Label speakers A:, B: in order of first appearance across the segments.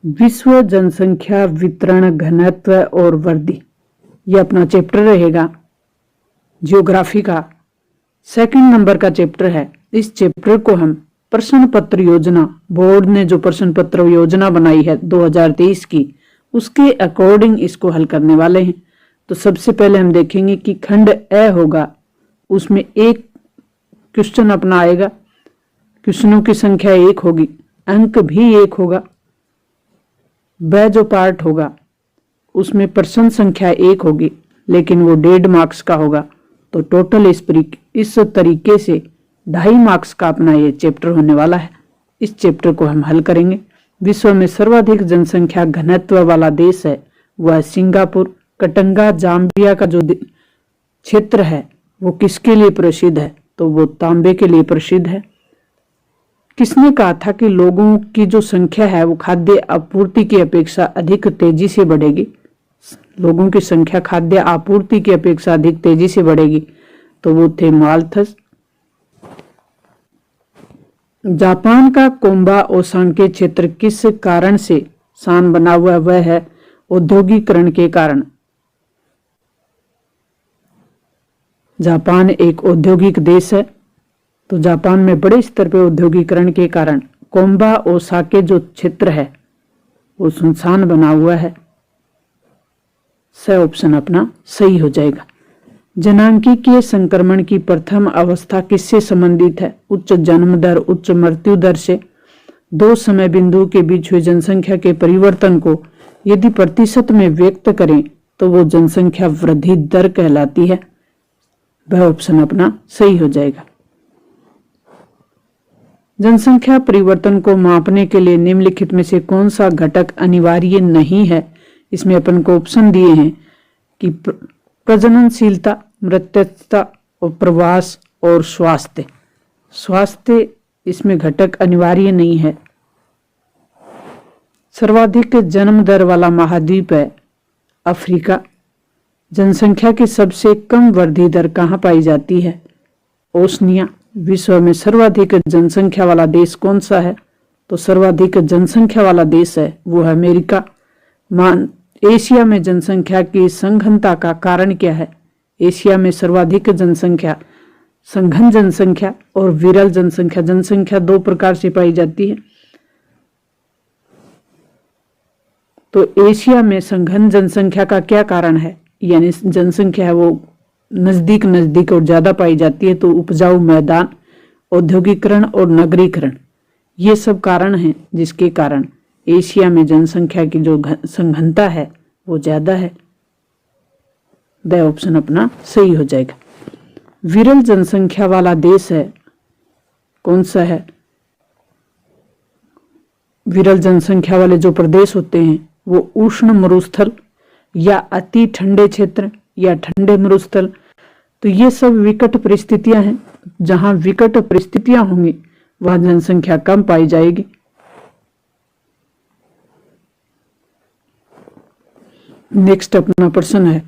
A: विश्व जनसंख्या वितरण घनत्व और वृद्धि, ये अपना चैप्टर रहेगा जियोग्राफी का। सेकंड नंबर का चैप्टर है। इस चैप्टर को हम प्रश्न पत्र योजना, बोर्ड ने जो प्रश्न पत्र योजना बनाई है 2023 की, उसके अकॉर्डिंग इसको हल करने वाले हैं। तो सबसे पहले हम देखेंगे कि खंड ए होगा, उसमें एक क्वेश्चन अपना आएगा, क्वेश्चनों की संख्या 1 होगी, अंक भी 1 होगा। वह जो पार्ट होगा उसमें प्रश्न संख्या 1 होगी, लेकिन वो 1.5 मार्क्स का होगा। तो टोटल इस तरीके से 2.5 मार्क्स का अपना ये चैप्टर होने वाला है। इस चैप्टर को हम हल करेंगे। विश्व में सर्वाधिक जनसंख्या घनत्व वाला देश है वह सिंगापुर। कटंगा जाम्बिया का जो क्षेत्र है वो किसके लिए प्रसिद्ध है? तो वो तांबे के लिए प्रसिद्ध है। किसने कहा था कि लोगों की जो संख्या है वो खाद्य आपूर्ति की अपेक्षा अधिक तेजी से बढ़ेगी? लोगों की संख्या खाद्य आपूर्ति की अपेक्षा अधिक तेजी से बढ़ेगी, तो वो थे माल्थस। जापान का कोम्बा ओसांके क्षेत्र किस कारण से शान बना हुआ? वह है औद्योगिकरण के कारण। जापान एक औद्योगिक देश है, तो जापान में बड़े स्तर पर औद्योगिकरण के कारण कोम्बा ओसाके जो क्षेत्र है वो सुनसान बना हुआ है। स ऑप्शन अपना सही हो जाएगा। जनांकीय संक्रमण की प्रथम अवस्था किससे संबंधित है? उच्च जन्म दर, उच्च मृत्यु दर से। दो समय बिंदुओं के बीच हुए जनसंख्या के परिवर्तन को यदि प्रतिशत में व्यक्त करें तो वो जनसंख्या वृद्धि दर कहलाती है। वह ऑप्शन अपना सही हो जाएगा। जनसंख्या परिवर्तन को मापने के लिए निम्नलिखित में से कौन सा घटक अनिवार्य नहीं है? इसमें अपन को ऑप्शन दिए हैं कि प्रजननशीलता, मृत्यता और प्रवास और स्वास्थ्य। स्वास्थ्य इसमें घटक अनिवार्य नहीं है। सर्वाधिक जन्म दर वाला महाद्वीप है अफ्रीका। जनसंख्या की सबसे कम वृद्धि दर कहाँ पाई जाती है? ओशनिया। विश्व में सर्वाधिक जनसंख्या वाला देश कौन सा है? तो सर्वाधिक जनसंख्या वाला देश है वो है अमेरिका। एशिया में जनसंख्या की संघनता का कारण क्या है? एशिया में सर्वाधिक जनसंख्या संघन जनसंख्या और विरल जनसंख्या, जनसंख्या 2 प्रकार से पाई जाती है। तो एशिया में संघन जनसंख्या का क्या कारण है? यानी जनसंख्या है वो नजदीक नजदीक और ज्यादा पाई जाती है। तो उपजाऊ मैदान, औद्योगिकरण और नगरीकरण, ये सब कारण हैं जिसके कारण एशिया में जनसंख्या की जो संघनता है वो ज्यादा है। द ऑप्शन अपना सही हो जाएगा। विरल जनसंख्या वाला देश है कौन सा है? विरल जनसंख्या वाले जो प्रदेश होते हैं वो उष्ण मरुस्थल या अति ठंडे क्षेत्र या ठंडे मरुस्थल। तो ये सब विकट परिस्थितियां हैं। जहां विकट परिस्थितियां होंगी वहां जनसंख्या कम पाई जाएगी। नेक्स्ट अपना प्रश्न है,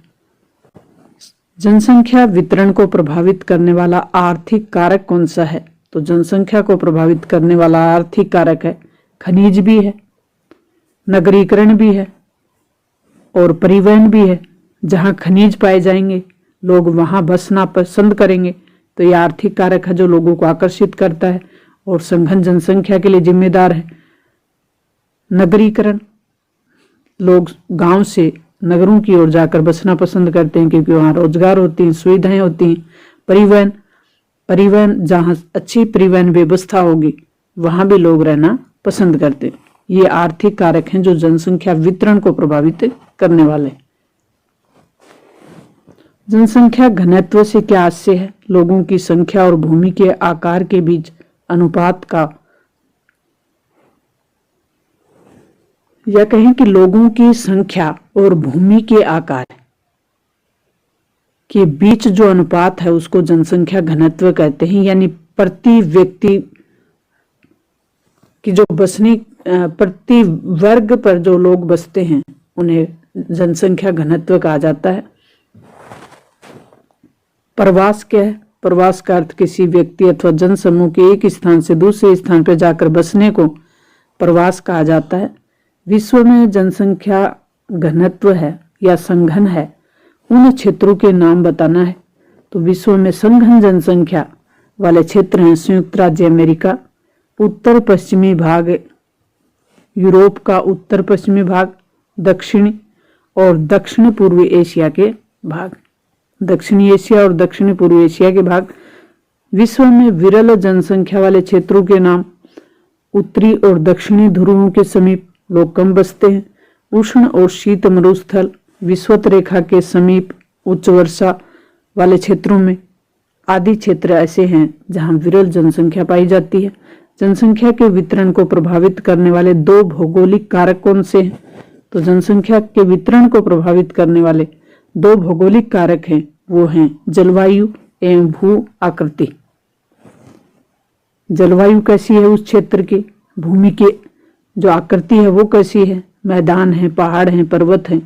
A: जनसंख्या वितरण को प्रभावित करने वाला आर्थिक कारक कौन सा है? तो जनसंख्या को प्रभावित करने वाला आर्थिक कारक है खनिज भी है, नगरीकरण भी है और परिवहन भी है। जहां खनिज पाए जाएंगे लोग वहां बसना पसंद करेंगे, तो यह आर्थिक कारक है जो लोगों को आकर्षित करता है और संघन जनसंख्या के लिए जिम्मेदार है। नगरीकरण, लोग गांव से नगरों की ओर जाकर बसना पसंद करते हैं क्योंकि वहां रोजगार होती हैं, सुविधाएं होती हैं। परिवहन जहां अच्छी परिवहन व्यवस्था होगी वहां भी लोग रहना पसंद करते हैं। ये आर्थिक कारक हैं जो जनसंख्या वितरण को प्रभावित करने वाले। जनसंख्या घनत्व से क्या आशय है? लोगों की संख्या और भूमि के आकार के बीच अनुपात का, या कहें कि लोगों की संख्या और भूमि के आकार के बीच जो अनुपात है उसको जनसंख्या घनत्व कहते हैं। यानी प्रति व्यक्ति की जो प्रति वर्ग पर जो लोग बसते हैं उन्हें जनसंख्या घनत्व कहा जाता है। प्रवास क्या है? प्रवास का अर्थ किसी व्यक्ति अथवा जनसमूह के एक स्थान से दूसरे स्थान पर जाकर बसने को प्रवास कहा जाता है। विश्व में जनसंख्या घनत्व है या संघन है, उन क्षेत्रों के नाम बताना है। तो विश्व में संघन जनसंख्या वाले क्षेत्र हैं संयुक्त राज्य अमेरिका, उत्तर पश्चिमी भाग यूरोप का उत्तर पश्चिमी भाग, दक्षिणी और दक्षिण पूर्वी एशिया के भाग, दक्षिणी एशिया और दक्षिणी पूर्वी एशिया के भाग। विश्व में विरल जनसंख्या वाले क्षेत्रों के नाम, उत्तरी और दक्षिणी ध्रुवों के समीप लोग कम बसते हैं, उष्ण और शीत मरुस्थल, विषुवत रेखा के समीप उच्च वर्षा वाले क्षेत्रों में आदि क्षेत्र ऐसे हैं जहां विरल जनसंख्या पाई जाती है। जनसंख्या के वितरण को प्रभावित करने वाले 2 भौगोलिक कारक कौन से हैं? तो जनसंख्या के वितरण को प्रभावित करने वाले 2 भौगोलिक कारक हैं, वो हैं जलवायु एवं भू आकृति। जलवायु कैसी है उस क्षेत्र की, भूमि की जो आकृति है वो कैसी है, मैदान है, पहाड़ हैं, पर्वत हैं।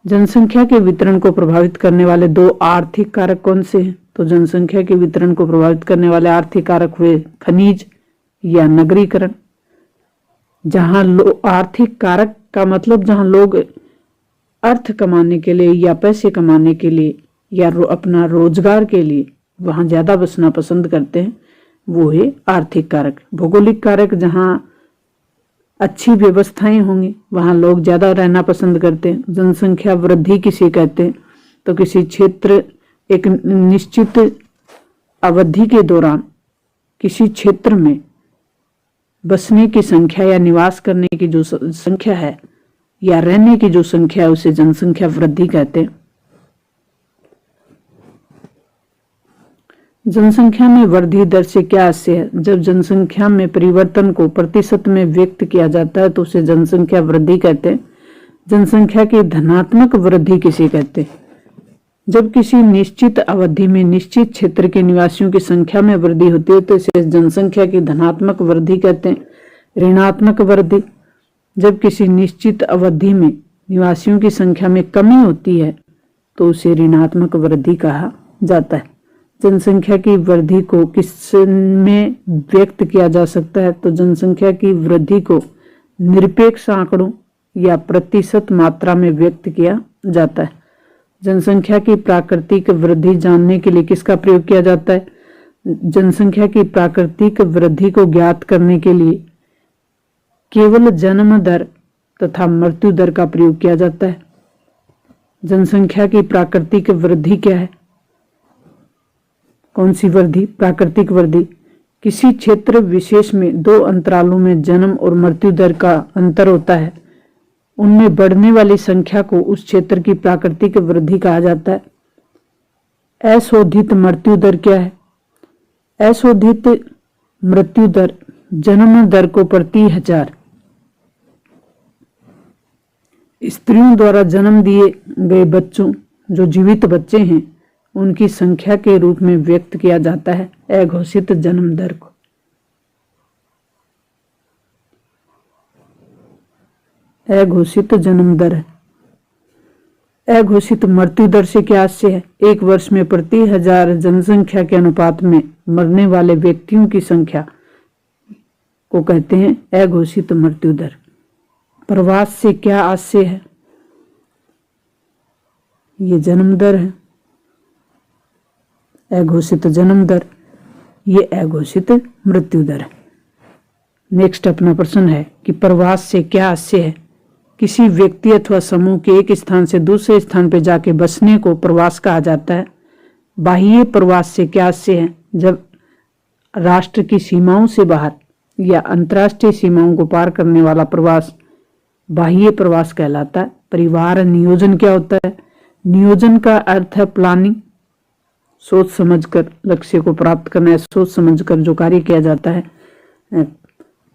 A: जनसंख्या के वितरण को प्रभावित करने वाले 2 आर्थिक कारक कौन से हैं? तो जनसंख्या के वितरण को प्रभावित करने वाले आर्थिक कारक हुए खनिज या नगरीकरण। जहां आर्थिक कारक का मतलब जहां लोग अर्थ कमाने के लिए या पैसे कमाने के लिए या अपना रोजगार के लिए वहां ज्यादा बसना पसंद करते हैं, वो है आर्थिक कारक। भौगोलिक कारक जहां अच्छी व्यवस्थाएं होंगी वहां लोग ज्यादा रहना पसंद करते हैं। जनसंख्या वृद्धि किसे कहते हैं? तो किसी क्षेत्र एक निश्चित अवधि के दौरान किसी क्षेत्र में बसने की संख्या या निवास करने की जो संख्या है या रहने की जो संख्या है उसे जनसंख्या वृद्धि कहते हैं। जनसंख्या में वृद्धि दर से क्या आशय है? जब जनसंख्या में परिवर्तन को प्रतिशत में व्यक्त किया जाता है तो उसे जनसंख्या वृद्धि कहते हैं। जनसंख्या की धनात्मक वृद्धि किसे कहते हैं? जब किसी निश्चित अवधि में निश्चित क्षेत्र के निवासियों की संख्या में वृद्धि होती है तो इसे जनसंख्या की धनात्मक वृद्धि कहते हैं। ऋणात्मक वृद्धि, जब किसी निश्चित अवधि में निवासियों की संख्या में कमी होती है तो उसे ऋणात्मक वृद्धि कहा जाता है। जनसंख्या की वृद्धि को किस में व्यक्त किया जा सकता है? तो जनसंख्या की वृद्धि को निरपेक्ष आंकड़ों या प्रतिशत मात्रा में व्यक्त किया जाता है। जनसंख्या की प्राकृतिक वृद्धि जानने के लिए किसका प्रयोग किया जाता है? जनसंख्या की प्राकृतिक वृद्धि को ज्ञात करने के लिए केवल जन्म दर तथा मृत्यु दर का प्रयोग किया जाता है। जनसंख्या की प्राकृतिक वृद्धि क्या है? कौन सी वृद्धि? प्राकृतिक वृद्धि किसी क्षेत्र विशेष में 2 अंतरालों में जन्म और मृत्यु दर का अंतर होता है, उनमें बढ़ने वाली संख्या को उस क्षेत्र की प्राकृतिक वृद्धि कहा जाता है। अशोधित मृत्यु दर क्या है? अशोधित मृत्यु दर जन्म दर को प्रति 1000 स्त्रियों द्वारा जन्म दिए गए बच्चों, जो जीवित बच्चे हैं, उनकी संख्या के रूप में व्यक्त किया जाता है अघोषित जन्म दर को। अघोषित जन्म दर है। अघोषित मृत्यु दर से क्या आशय है? 1 वर्ष में प्रति 1000 जनसंख्या के अनुपात में मरने वाले व्यक्तियों की संख्या को कहते हैं अघोषित मृत्यु दर। प्रवास से क्या आशय है? ये जन्म दर है, अघोषित जन्म दर, ये अघोषित मृत्यु दर है। नेक्स्ट अपना प्रश्न है कि प्रवास से क्या आशय है? किसी व्यक्ति अथवा समूह के एक स्थान से दूसरे स्थान पर जाके बसने को प्रवास कहा जाता है। बाह्य प्रवास से क्या आशय है? जब राष्ट्र की सीमाओं से बाहर या अंतर्राष्ट्रीय सीमाओं को पार करने वाला प्रवास बाह्य प्रवास कहलाता है। परिवार नियोजन क्या होता है? नियोजन का अर्थ है प्लानिंग, सोच समझकर लक्ष्य को प्राप्त करना है, सोच समझकर जो कार्य किया जाता है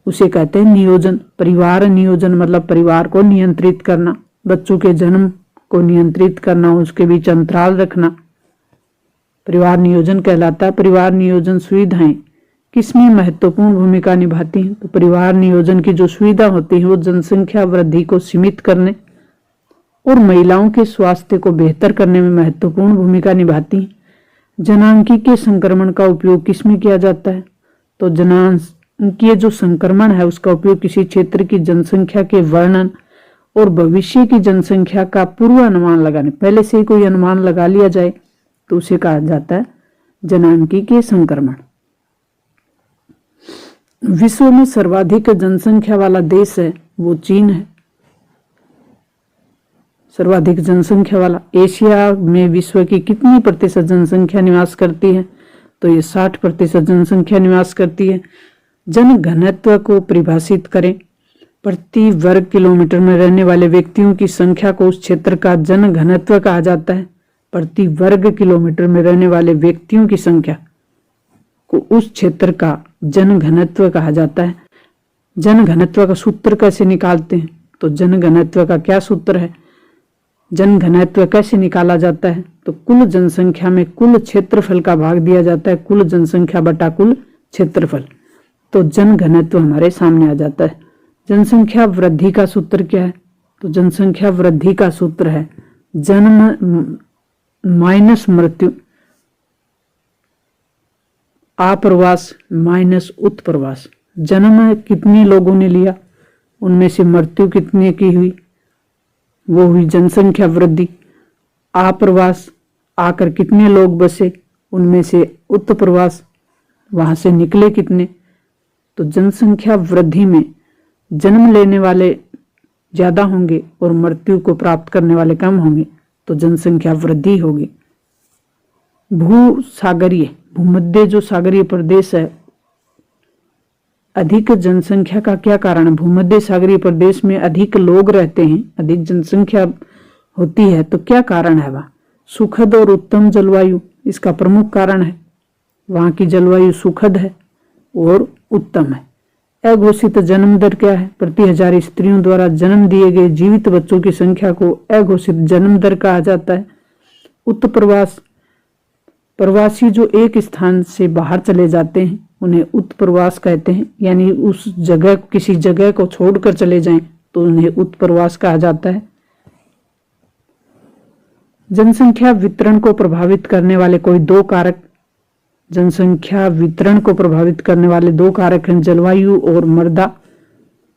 A: उसे कहते हैं नियोजन। परिवार नियोजन मतलब परिवार को नियंत्रित करना, बच्चों के जन्म को नियंत्रित करना, उसके बीच अंतराल रखना परिवार नियोजन कहलाता है। परिवार नियोजन सुविधाएं किसमें महत्वपूर्ण भूमिका निभाती हैं? तो परिवार नियोजन की जो सुविधा होती है वो जनसंख्या वृद्धि को सीमित करने और महिलाओं के स्वास्थ्य को बेहतर करने में महत्वपूर्ण भूमिका निभाती हैं। जनांकी के संक्रमण का उपयोग किसमें किया जाता है? तो उनकी ये जो संक्रमण है उसका उपयोग किसी क्षेत्र की जनसंख्या के वर्णन और भविष्य की जनसंख्या का पूर्वानुमान लगाने, पहले से ही कोई अनुमान लगा लिया जाए तो उसे कहा जाता है जनांकीय संक्रमण। विश्व में सर्वाधिक जनसंख्या वाला देश है वो चीन है, सर्वाधिक जनसंख्या वाला। एशिया में विश्व की कितनी प्रतिशत जनसंख्या निवास करती है? तो ये 60% जनसंख्या निवास करती है। जन घनत्व को परिभाषित करें। प्रति वर्ग किलोमीटर में रहने वाले व्यक्तियों की संख्या को उस क्षेत्र का जन घनत्व कहा जाता है। प्रति वर्ग किलोमीटर में रहने वाले व्यक्तियों की संख्या को उस क्षेत्र का जन घनत्व कहा जाता है। जन घनत्व का सूत्र कैसे निकालते हैं? तो जन घनत्व का क्या सूत्र है? जन घनत्व कैसे निकाला जाता है? तो कुल जनसंख्या में कुल क्षेत्रफल का भाग दिया जाता है, कुल जनसंख्या बटा कुल क्षेत्रफल। तो जन घनत्व हमारे सामने आ जाता है। जनसंख्या वृद्धि का सूत्र क्या है? तो जनसंख्या वृद्धि का सूत्र है जन्म माइनस मृत्यु, आप्रवास माइनस उत्प्रवास। जन्म कितने लोगों ने लिया, उनमें से मृत्यु कितने की हुई, वो हुई जनसंख्या वृद्धि। आप्रवास आकर कितने लोग बसे, उनमें से उत्प्रवास वहां से निकले कितने। तो जनसंख्या वृद्धि में जन्म लेने वाले ज्यादा होंगे और मृत्यु को प्राप्त करने वाले कम होंगे, तो जनसंख्या वृद्धि होगी। भूसागरीय भूमध्य जो सागरीय प्रदेश है, अधिक जनसंख्या का क्या कारण है? भूमध्य सागरीय प्रदेश में अधिक लोग रहते हैं, अधिक जनसंख्या होती है, तो क्या कारण है? वह सुखद और उत्तम जलवायु इसका प्रमुख कारण है। वहां की जलवायु सुखद है और उत्तम है। अघोषित जन्म दर क्या है? प्रति 1000 स्त्रियों द्वारा जन्म दिए गए जीवित बच्चों की संख्या को अघोषित जन्म दर कहा जाता है। उत्प्रवास प्रवासी जो एक स्थान से बाहर चले जाते हैं उन्हें उत्प्रवास कहते हैं, यानी उस जगह किसी जगह को छोड़कर चले जाएं तो उन्हें उत्प्रवास कहा जाता है। जनसंख्या वितरण को प्रभावित करने वाले कोई दो कारक, जनसंख्या वितरण को प्रभावित करने वाले दो कारक हैं जलवायु और मृदा।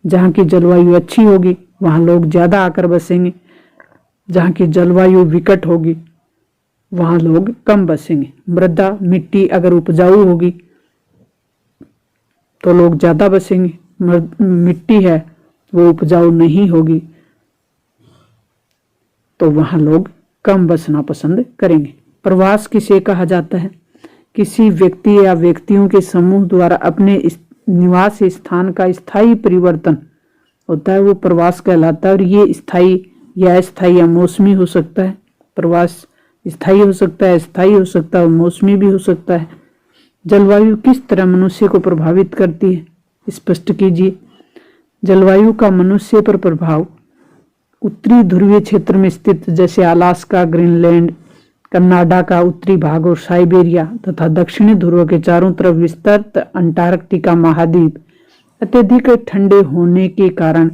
A: जहां की जलवायु अच्छी होगी वहां लोग ज्यादा आकर बसेंगे, जहां की जलवायु विकट होगी वहां लोग कम बसेंगे। मृदा मिट्टी अगर उपजाऊ होगी तो लोग ज्यादा बसेंगे, मिट्टी है वो उपजाऊ नहीं होगी तो वहां लोग कम बसना पसंद करेंगे। प्रवास किसे कहा जाता है? किसी व्यक्ति या व्यक्तियों के समूह द्वारा अपने निवास स्थान का स्थायी परिवर्तन होता है, वो प्रवास कहलाता है। और ये स्थायी या अस्थायी या मौसमी हो सकता है। प्रवास स्थायी हो सकता है, अस्थायी हो सकता है और मौसमी भी हो सकता है। जलवायु किस तरह मनुष्य को प्रभावित करती है? स्पष्ट कीजिए। जलवायु का मनुष्य पर प्रभाव उत्तरी ध्रुवीय क्षेत्र में स्थित जैसे अलास्का, ग्रीनलैंड, कनाडा का उत्तरी भाग और साइबेरिया तथा दक्षिणी ध्रुव के चारों तरफ विस्तृत अंटार्कटिका महाद्वीप अत्यधिक ठंडे होने के कारण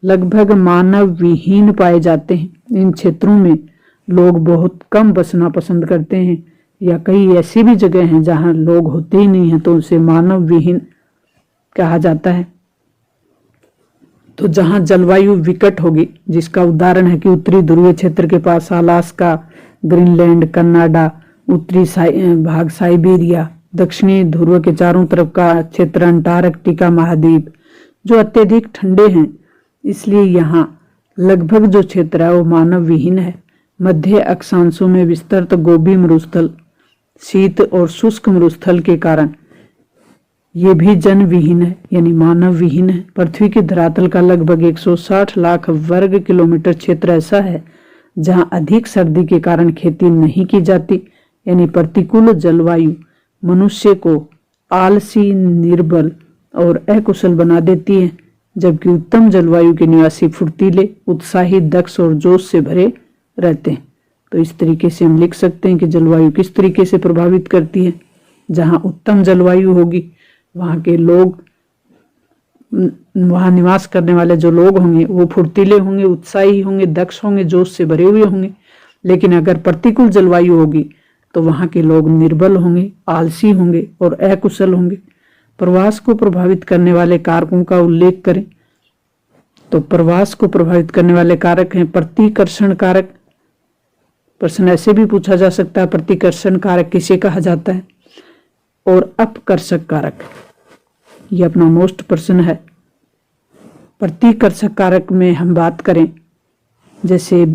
A: लगभग मानव विहीन पाए जाते हैं। इन क्षेत्रों में लोग बहुत कम बसना पसंद करते हैं, या कई ऐसी भी जगह हैं जहां लोग होते ही नहीं हैं तो उसे मानव विहीन कहा जाता है। तो जहां जलवायु विकट होगी, जिसका उदाहरण है कि उत्तरी ध्रुवीय क्षेत्र के पास अलास्का, ग्रीनलैंड, कनाडा, उत्तरी भाग साइबेरिया, दक्षिणी ध्रुव के चारों तरफ का क्षेत्र अंटार्कटिका महाद्वीप जो अत्यधिक ठंडे हैं, इसलिए यहाँ लगभग जो क्षेत्र है वो मानव विहीन है। मध्य अक्षांशों में विस्तृत गोबी मरुस्थल, शीत और शुष्क मरुस्थल के कारण ये भी जन विहीन है, यानी मानव विहीन है। पृथ्वी के धरातल का लगभग 160 लाख वर्ग किलोमीटर क्षेत्र ऐसा है जहां अधिक सर्दी के कारण खेती नहीं की जाती, यानी प्रतिकूल जलवायु मनुष्य को आलसी, निर्बल और अकुशल बना देती है, जबकि उत्तम जलवायु के निवासी फुर्तीले, उत्साही, दक्ष और जोश से भरे रहते हैं। तो इस तरीके से हम लिख सकते हैं कि जलवायु किस तरीके से प्रभावित करती है। जहां उत्तम जलवायु होगी वहां के लोग, वहां निवास करने वाले जो लोग होंगे वो फुर्तीले होंगे, उत्साही होंगे, दक्ष होंगे, जोश से भरे हुए होंगे। लेकिन अगर प्रतिकूल जलवायु होगी तो वहां के लोग निर्बल होंगे, आलसी होंगे और अकुशल होंगे। प्रवास को प्रभावित करने वाले कारकों का उल्लेख करें। तो प्रवास को प्रभावित करने वाले कारक हैं प्रतिकर्षण कारक। प्रश्न ऐसे भी पूछा जा सकता है, प्रतिकर्षण कारक किसे कहा जाता है, और अपकर्षक कारक, ये अपना मोस्ट प्रश्न है। प्रतिकर्षक कारक में हम बात करें जैसे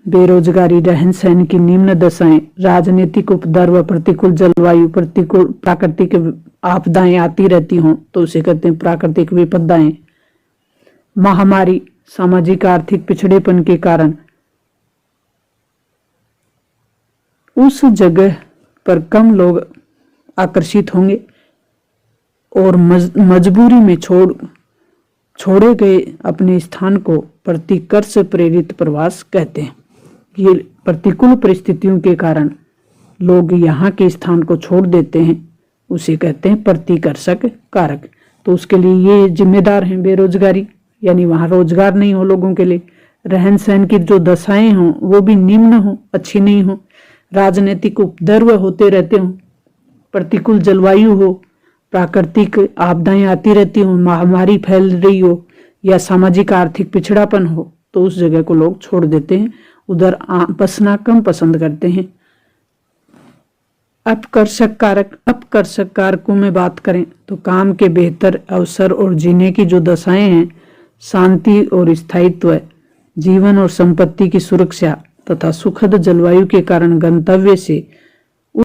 A: बेरोजगारी, रहन सहन की निम्न दशाएं, राजनीतिक उपद्रव, प्रतिकूल जलवायु, प्रतिकूल प्राकृतिक आपदाएं आती रहती हों तो उसे कहते हैं प्राकृतिक विपदाएं, महामारी, सामाजिक आर्थिक पिछड़ेपन के कारण उस जगह पर कम लोग आकर्षित होंगे और मजबूरी में छोड़े गए अपने स्थान को प्रतिकर्ष प्रेरित प्रवास कहते हैं। ये प्रतिकूल परिस्थितियों के कारण लोग यहाँ के स्थान को छोड़ देते हैं, उसे कहते हैं प्रतिकर्षक कारक। तो उसके लिए ये जिम्मेदार हैं बेरोजगारी, यानी वहाँ रोजगार नहीं हो लोगों के लिए, रहन सहन की जो दशाएं हों वो भी निम्न हो, अच्छी नहीं हो, राजनीतिक उपद्रव होते रहते हों, प्रतिकूल जलवायु हो, प्राकृतिक आपदाएं आती रहती हो, महामारी फैल रही हो, या सामाजिक आर्थिक पिछड़ापन हो, तो उस जगह को लोग छोड़ देते हैं, उधर बसना कम पसंद करते हैं। अपकर्षक कारकों में बात करें तो काम के बेहतर अवसर और जीने की जो दशाएं हैं, शांति और स्थायित्व, जीवन और संपत्ति की सुरक्षा तथा सुखद जलवायु के कारण गंतव्य से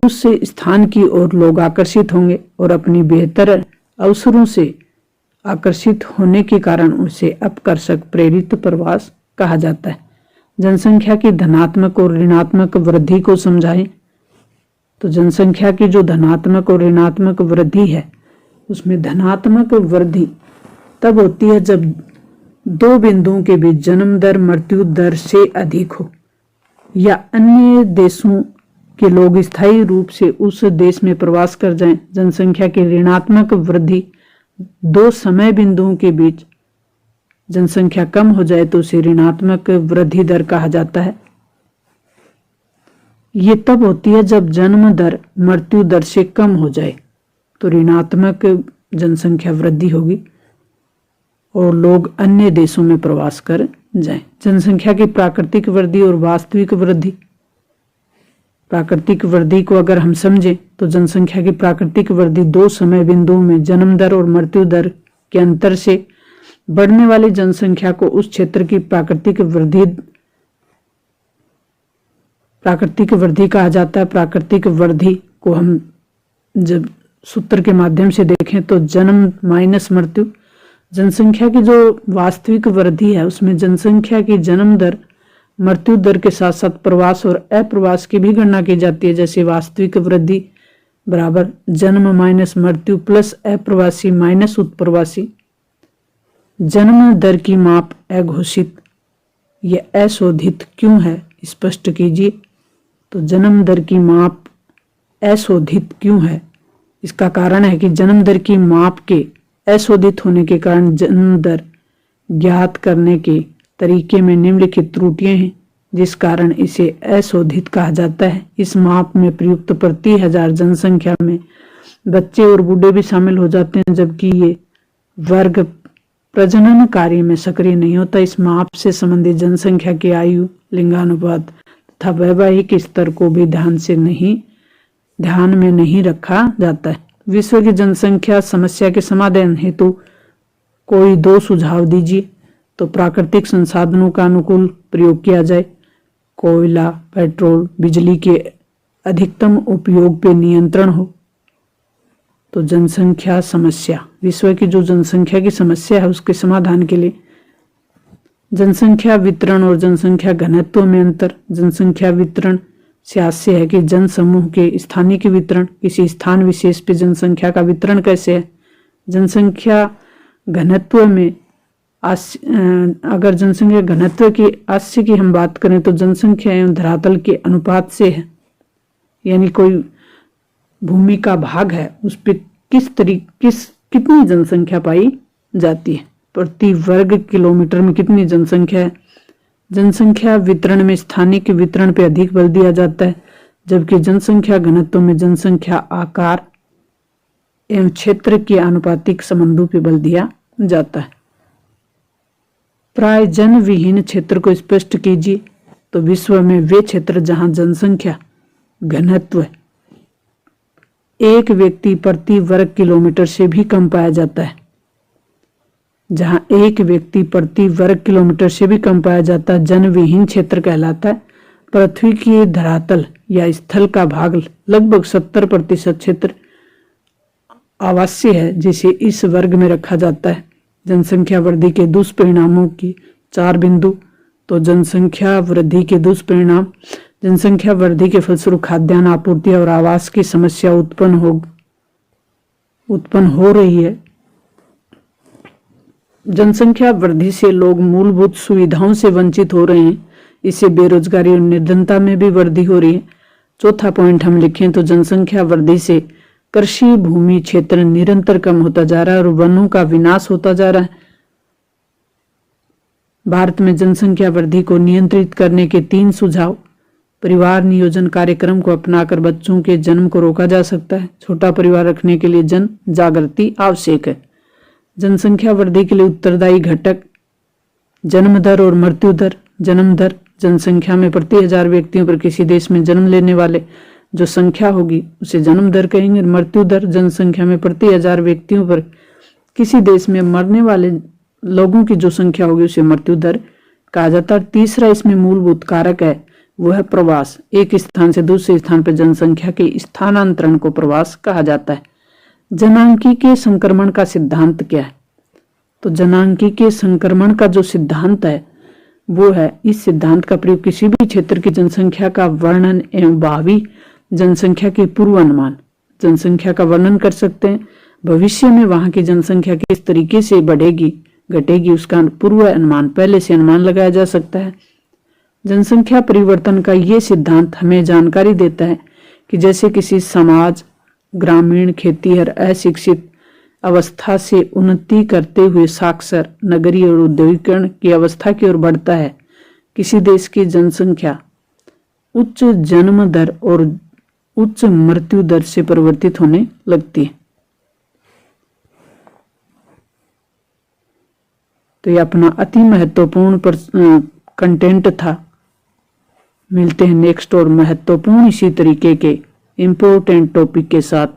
A: उस स्थान की ओर लोग आकर्षित होंगे और अपनी बेहतर अवसरों से आकर्षित होने के कारण उसे अपकर्षक प्रेरित प्रवास कहा जाता है। जनसंख्या की धनात्मक और ऋणात्मक वृद्धि को समझाएं। तो जनसंख्या की जो धनात्मक और ऋणात्मक वृद्धि है, उसमें धनात्मक वृद्धि तब होती है जब दो बिंदुओं के बीच जन्म दर मृत्यु दर से अधिक हो, या अन्य देशों के लोग स्थायी रूप से उस देश में प्रवास कर जाएं। जनसंख्या की ऋणात्मक वृद्धि दो समय बिंदुओं के बीच जनसंख्या कम हो जाए तो उसे ऋणात्मक वृद्धि दर कहा जाता है। ये तब होती है जब जन्म दर मृत्यु दर से कम हो जाए तो ऋणात्मक जनसंख्या वृद्धि होगी और लोग अन्य देशों में प्रवास कर जाएं। जनसंख्या की प्राकृतिक वृद्धि और वास्तविक वृद्धि। प्राकृतिक वृद्धि को अगर हम समझें तो जनसंख्या की प्राकृतिक वृद्धि दो समय बिंदुओं में जन्म दर और मृत्यु दर के अंतर से बढ़ने वाली जनसंख्या को उस क्षेत्र की प्राकृतिक वृद्धि कहा जाता है। प्राकृतिक वृद्धि को हम जब सूत्र के माध्यम से देखें तो जन्म माइनस मृत्यु। जनसंख्या की जो वास्तविक वृद्धि है उसमें जनसंख्या की जन्म दर मृत्यु दर के साथ साथ प्रवास और अप्रवास की भी गणना की जाती है। जैसे वास्तविक वृद्धि बराबर जन्म माइनस मृत्यु प्लस अप्रवासी माइनस उत्प्रवासी। जन्म दर की माप अघोषित यह अशोधित क्यों है, स्पष्ट कीजिए। तो जन्म दर की माप अशोधित क्यों है? इसका कारण है कि जन्म दर की माप के अशोधित होने के कारण जन्म दर ज्ञात करने के तरीके में निम्नलिखित त्रुटियां हैं, जिस कारण इसे अशोधित कहा जाता है। इस माप में प्रयुक्त प्रति 1000 जनसंख्या में बच्चे और बूढ़े भी शामिल हो जाते हैं, जबकि ये वर्ग प्रजनन कार्य में सक्रिय नहीं होता। इस माप से संबंधित जनसंख्या की आयु, लिंगानुपात तथा वैवाहिक स्तर को भी ध्यान में नहीं रखा जाता है। विश्व की जनसंख्या समस्या के समाधान हेतु कोई दो सुझाव दीजिए। तो प्राकृतिक संसाधनों का अनुकूल प्रयोग किया जाए, कोयला, पेट्रोल, बिजली के अधिकतम उपयोग पे नियंत्रण हो। तो जनसंख्या समस्या, विश्व की जो जनसंख्या की समस्या है उसके समाधान के लिए जनसंख्या वितरण और जनसंख्या घनत्व में अंतर। जनसंख्या वितरण से आशय है कि जन समूह के स्थानिक वितरण, किसी स्थान विशेष पे जनसंख्या का वितरण कैसे है। जनसंख्या घनत्व में अगर जनसंख्या घनत्व की आशय की हम बात करें तो जनसंख्या एवं धरातल के अनुपात से है, यानी कोई भूमि का भाग है उस पर कितनी जनसंख्या पाई जाती है, प्रति वर्ग किलोमीटर में कितनी जनसंख्या है। जनसंख्या वितरण में स्थानिक वितरण पे अधिक बल दिया जाता है, जबकि जनसंख्या घनत्व में जनसंख्या आकार एवं क्षेत्र के आनुपातिक संबंधों पर बल दिया जाता है। प्राय जन विहीन क्षेत्र को स्पष्ट कीजिए। तो विश्व में वे क्षेत्र जहां जनसंख्या घनत्व एक व्यक्ति प्रति वर्ग किलोमीटर से भी कम पाया जाता है, जहां एक व्यक्ति प्रति वर्ग किलोमीटर से भी कम पाया जाता है, जनविहीन क्षेत्र कहलाता है। पृथ्वी की धरातल या स्थल का भाग लगभग 70% क्षेत्र आवासीय है, जिसे इस वर्ग में रखा जाता है। जनसंख्या वृद्धि के दुष्परिणामों की 4 बिंदु। तो जनसंख्या वृद्धि के दुष्परिणाम, जनसंख्या वृद्धि के फलस्वरूप खाद्यान्न आपूर्ति और आवास की समस्या उत्पन्न हो रही है। जनसंख्या वृद्धि से लोग मूलभूत सुविधाओं से वंचित हो रहे हैं। इससे बेरोजगारी और निर्धनता में भी वृद्धि हो रही है। चौथा पॉइंट हम लिखें तो जनसंख्या वृद्धि से कृषि भूमि क्षेत्र निरंतर कम होता जा रहा है और वनों का विनाश होता जा रहा है। भारत में जनसंख्या वृद्धि को नियंत्रित करने के 3 सुझाव। परिवार नियोजन कार्यक्रम को अपनाकर बच्चों के जन्म को रोका जा सकता है। छोटा परिवार रखने के लिए जन जागृति आवश्यक है। जनसंख्या वृद्धि के लिए उत्तरदायी घटक जन्म दर और मृत्यु दर। जन्म दर जनसंख्या में प्रति 1000 व्यक्तियों पर किसी देश में जन्म लेने वाले जो संख्या होगी उसे जन्म दर कहेंगे। मृत्यु दर जनसंख्या में प्रति 1000 व्यक्तियों पर किसी देश में मरने वाले लोगों की जो संख्या होगी उसे मृत्यु दर कहा जाता है। तीसरा इसमें मूलभूत कारक है वो है प्रवास। एक स्थान से दूसरे स्थान पर जनसंख्या के स्थानांतरण को प्रवास कहा जाता है। जनांकीय संक्रमण का सिद्धांत क्या है? तो जनांकीय संक्रमण का जो सिद्धांत है वो है, इस सिद्धांत का प्रयोग किसी भी क्षेत्र की जनसंख्या का वर्णन एवं भावी जनसंख्या के पूर्वानुमान, जनसंख्या का वर्णन कर सकते हैं। भविष्य में वहां की जनसंख्या किस तरीके से बढ़ेगी घटेगी उसका पूर्व अनुमान, पहले से अनुमान लगाया जा सकता है। जनसंख्या परिवर्तन का ये सिद्धांत हमें जानकारी देता है कि जैसे किसी समाज ग्रामीण खेतीहर अशिक्षित अवस्था से उन्नति करते हुए साक्षर नगरीय और औद्योगिकरण की अवस्था की ओर बढ़ता है, किसी देश की जनसंख्या उच्च जन्म दर और उच्च मृत्यु दर से परिवर्तित होने लगती है। तो ये अपना अति महत्वपूर्ण कंटेंट था। मिलते हैं नेक्स्ट और महत्वपूर्ण इसी तरीके के इम्पोर्टेंट टॉपिक के साथ।